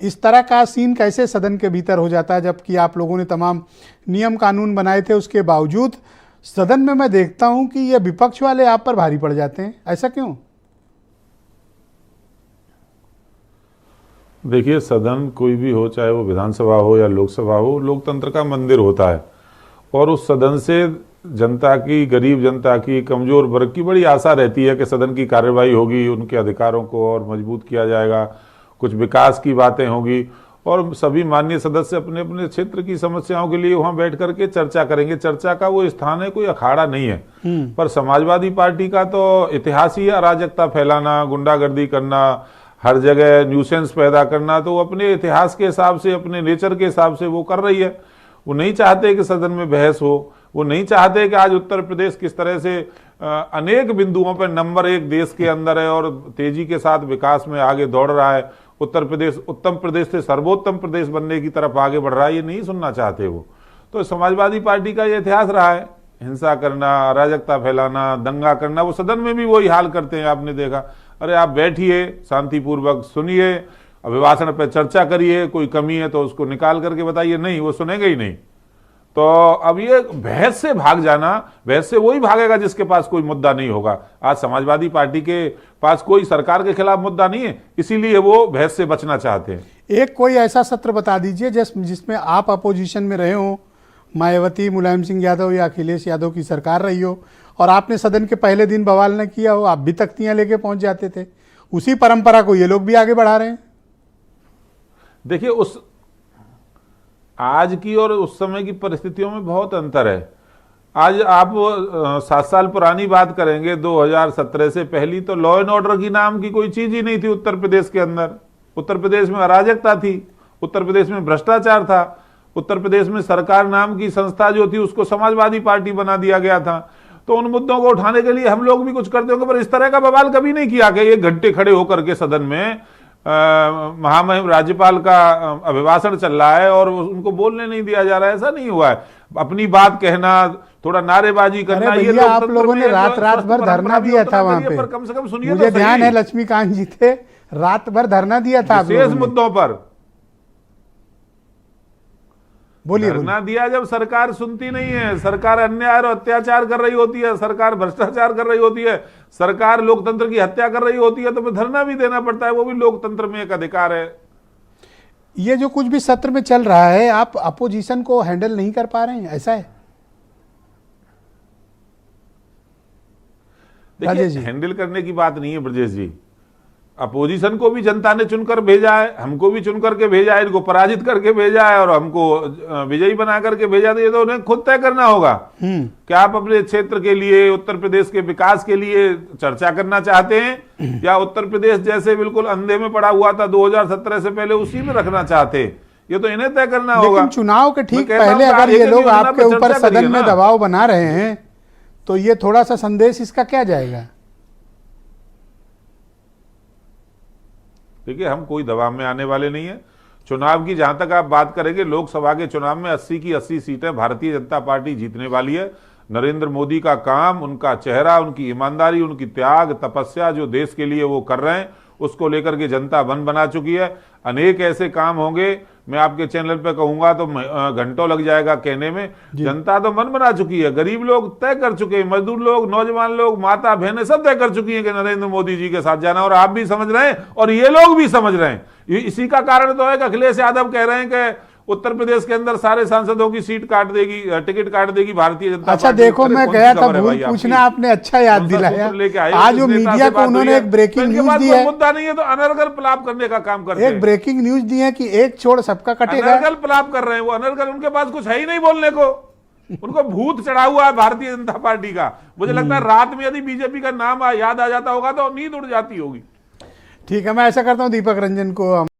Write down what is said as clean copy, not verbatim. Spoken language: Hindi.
इस तरह का सीन कैसे सदन के भीतर हो जाता है, जबकि आप लोगों ने तमाम नियम कानून बनाए थे, उसके बावजूद सदन में मैं देखता हूं कि ये विपक्ष वाले आप पर भारी पड़ जाते हैं, ऐसा क्यों? देखिए, सदन कोई भी हो, चाहे वो विधानसभा हो या लोकसभा हो, लोकतंत्र का मंदिर होता है और उस सदन से जनता की, गरीब जनता की, कमजोर वर्ग की बड़ी आशा रहती है कि सदन की कार्यवाही होगी, उनके अधिकारों को और मजबूत किया जाएगा, कुछ विकास की बातें होगी और सभी माननीय सदस्य अपने अपने क्षेत्र की समस्याओं के लिए वहां बैठ करके चर्चा करेंगे। चर्चा का वो स्थान है, कोई अखाड़ा नहीं है। पर समाजवादी पार्टी का तो इतिहास ही है अराजकता फैलाना, गुंडागर्दी करना, हर जगह न्यूसेंस पैदा करना। तो वो अपने इतिहास के हिसाब से, अपने नेचर के हिसाब से वो कर रही है। वो नहीं चाहते कि सदन में बहस हो, वो नहीं चाहते कि आज उत्तर प्रदेश किस तरह से अनेक बिंदुओं पर नंबर 1 देश के अंदर है और तेजी के साथ विकास में आगे दौड़ रहा है। उत्तर प्रदेश उत्तम प्रदेश से सर्वोत्तम प्रदेश बनने की तरफ आगे बढ़ रहा है, ये नहीं सुनना चाहते वो। तो समाजवादी पार्टी का ये इतिहास रहा है, हिंसा करना, अराजकता फैलाना, दंगा करना। वो सदन में भी वही हाल करते हैं, आपने देखा। अरे आप बैठिए, शांतिपूर्वक सुनिए, अभिभाषण पर चर्चा करिए, कोई कमी है तो उसको निकाल करके बताइए। नहीं, वो सुनेंगे ही नहीं। तो अब ये बहस से भाग जाना, बहस से वही भागेगा जिसके पास कोई मुद्दा नहीं होगा। आज समाजवादी पार्टी के पास कोई सरकार के खिलाफ मुद्दा नहीं है, इसीलिए वो बहस से बचना चाहते हैं। एक कोई ऐसा सत्र बता दीजिए जिसमें आप अपोजिशन में रहे हो, मायावती, मुलायम सिंह यादव या अखिलेश यादव की सरकार रही हो और आपने सदन के पहले दिन बवाल न किया हो, आप भी तख्तियां लेके पहुंच जाते थे। उसी परंपरा को ये लोग भी आगे बढ़ा रहे हैं। देखिए, उस आज की और उस समय की परिस्थितियों में बहुत अंतर है। आज आप 7 साल पुरानी बात करेंगे, 2017 से पहली, तो लॉ एंड ऑर्डर की नाम की कोई चीज ही नहीं थी उत्तर प्रदेश के अंदर। उत्तर प्रदेश में अराजकता थी, उत्तर प्रदेश में भ्रष्टाचार था, उत्तर प्रदेश में सरकार नाम की संस्था जो थी उसको समाजवादी पार्टी बना दिया गया था। तो उन मुद्दों को उठाने के लिए हम लोग भी कुछ करते होंगे, पर इस तरह का बवाल कभी नहीं किया कि 1 घंटे खड़े होकर के सदन में महामहिम राज्यपाल का अभिभाषण चल रहा है और उनको बोलने नहीं दिया जा रहा है। ऐसा नहीं हुआ है। अपनी बात कहना, थोड़ा नारेबाजी करना, ये आप लोगों ने रात भर धरना दिया था वहां पे, कम से कम सुनिए। मुझे ध्यान है, लक्ष्मीकांत जी थे, रात भर धरना दिया था विशेष मुद्दों पर। बोलिए। धरना दिया जब सरकार सुनती नहीं है, सरकार अन्याय और अत्याचार कर रही होती है, सरकार भ्रष्टाचार कर रही होती है, सरकार लोकतंत्र की हत्या कर रही होती है, तो फिर धरना भी देना पड़ता है। वो भी लोकतंत्र में एक अधिकार है। ये जो कुछ भी सत्र में चल रहा है, आप अपोजिशन को हैंडल नहीं कर पा रहे हैं, ऐसा है? देखिए, हैंडल करने की बात नहीं है ब्रजेश जी। अपोजिशन को भी जनता ने चुनकर भेजा है, हमको भी चुन करके भेजा है, इनको पराजित करके भेजा है और हमको विजयी बना करके भेजा। तो ये तो उन्हें खुद तय करना होगा कि आप अपने क्षेत्र के लिए, उत्तर प्रदेश के विकास के लिए चर्चा करना चाहते हैं या उत्तर प्रदेश जैसे बिल्कुल अंधे में पड़ा हुआ था 2017 से पहले, उसी में रखना चाहते हैं। ये तो इन्हें तय करना होगा। लेकिन चुनाव के ठीक पहले अगर ये लोग आपके ऊपर सदन में दबाव बना रहे हैं तो ये थोड़ा सा संदेश इसका क्या जाएगा? देखिए, हम कोई दबाव में आने वाले नहीं है। चुनाव की जहां तक आप बात करेंगे, लोकसभा के चुनाव में 80 की 80 सीटें भारतीय जनता पार्टी जीतने वाली है। नरेंद्र मोदी का काम, उनका चेहरा, उनकी ईमानदारी, उनकी त्याग तपस्या जो देश के लिए वो कर रहे हैं, उसको लेकर के जनता मन बना चुकी है। अनेक ऐसे काम होंगे, मैं आपके चैनल पे कहूंगा तो घंटों लग जाएगा कहने में। जनता तो मन बना चुकी है, गरीब लोग तय कर चुके हैं, मजदूर लोग, नौजवान लोग, माता बहनें सब तय कर चुकी हैं कि नरेंद्र मोदी जी के साथ जाना। और आप भी समझ रहे हैं और ये लोग भी समझ रहे हैं। इसी का कारण तो है कि अखिलेश यादव कह रहे हैं कि उत्तर प्रदेश के अंदर सारे सांसदों की सीट काट देगी, टिकट काट देगी भारतीय जनता पार्टी। अच्छा देखो, मैं गया था भूल पूछना, आपने अच्छा याद दिलाया। आज जो मीडिया को उन्होंने एक ब्रेकिंग न्यूज दी है, मुद्दा नहीं है तो अनर्गल पलाप करने का काम करते हैं। एक ब्रेकिंग न्यूज दी है कि एक छोड़ सबका कटेगा। अनर्गल पलाप कर रहे हैं वो। अनर्गल, उनके पास कुछ है ही नहीं बोलने को। उनको भूत चढ़ा हुआ है भारतीय जनता पार्टी का। मुझे लगता है रात में यदि बीजेपी का नाम याद आ जाता होगा तो नींद उड़ जाती होगी। ठीक है, मैं ऐसा करता हूँ, दीपक रंजन को